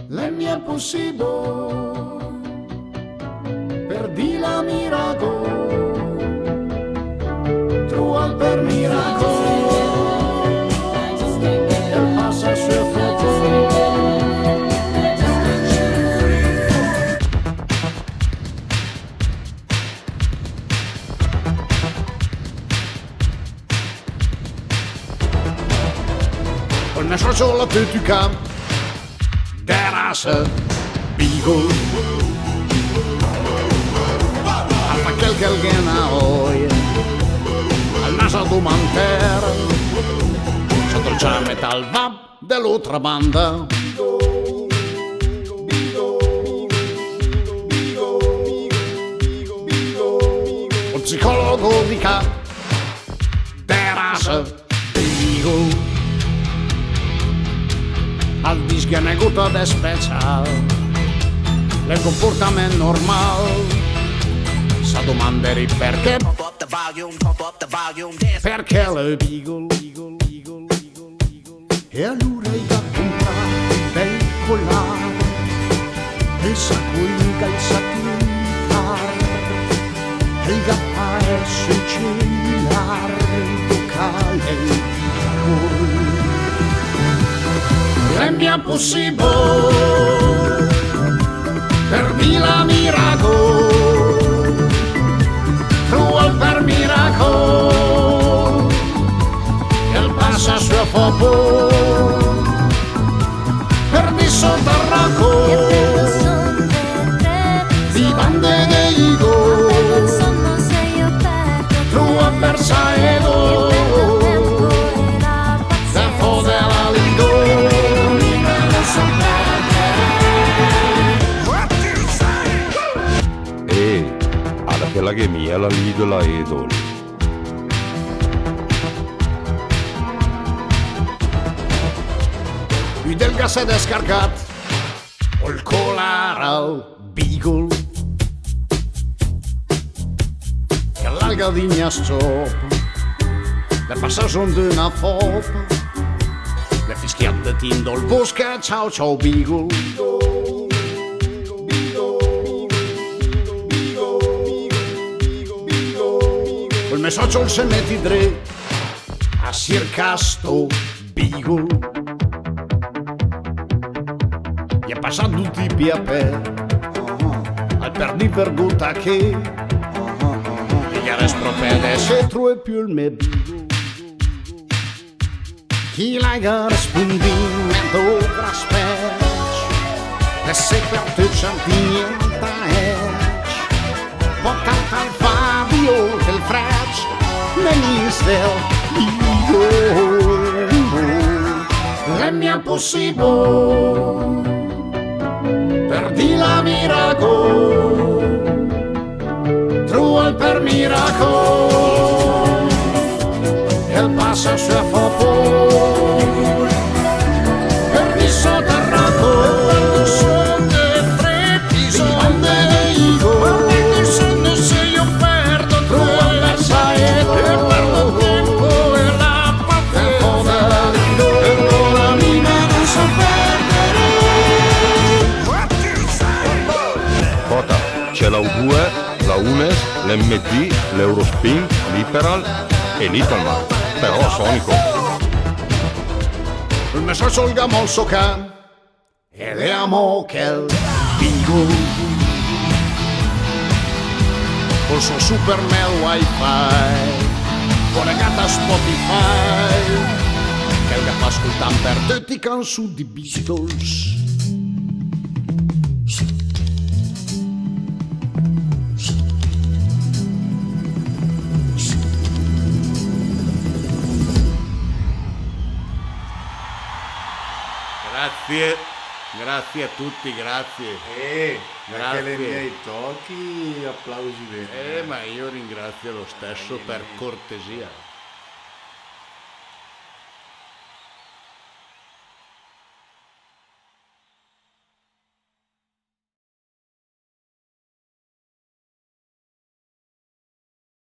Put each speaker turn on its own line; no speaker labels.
Le mie possible per di la miracle, tu per miracle, elle passe sur photo. On a changé la tête du camp. Terrasse, Beagle. Alfa quelqu'un a oi, al naso domanter, sotto il ciame tal va dell'altra banda. Un psicologo dica, terrasse, Beagle. Al disghenegut de special, el comportament normal, sa domanderi perché, perché le Beagle, e allora i va comprare del collare, e sa cuiga il satellitare, e il gappa è sul cellulare, il locale, il Beagle. È bien possible per mila miracle, cruel per miracle, elle passa sua fopo per di sotterraco, di bande de higo, cruel per saedo, tempo della lido.
Quella che mia la lido la idol.
Lui del gas è descargat, o il colare al Beagle, che l'alga di mia stop, le passaggio d'una fop, le fischiate tindo il bosco, ciao ciao Beagle. Il messaggio se metti dre a circasto Beagle, gli è passato tutti i piapè al perdi per gutta che gli respropede se true più il me Beagle, chi la gara spundimento praspec e se per te c'antienta portata al Fabio del Freccia Minister le mie possible per di la miracle, truel per miracle, elle passa sua fopo per di sotterraco.
C'è la U2, la UNES, l'MD, l'Eurospin, l'Iperal e l'Italman, però sonico.
Il messaggio il gamolso can e le amo che il Beagle col suo super mail wifi collegata a Spotify che il fa ascoltare per tutti i canzoni di Beatles. Grazie a tutti, grazie.
Anche le miei tocchi, applausi veri.
Ma io ringrazio lo stesso per cortesia.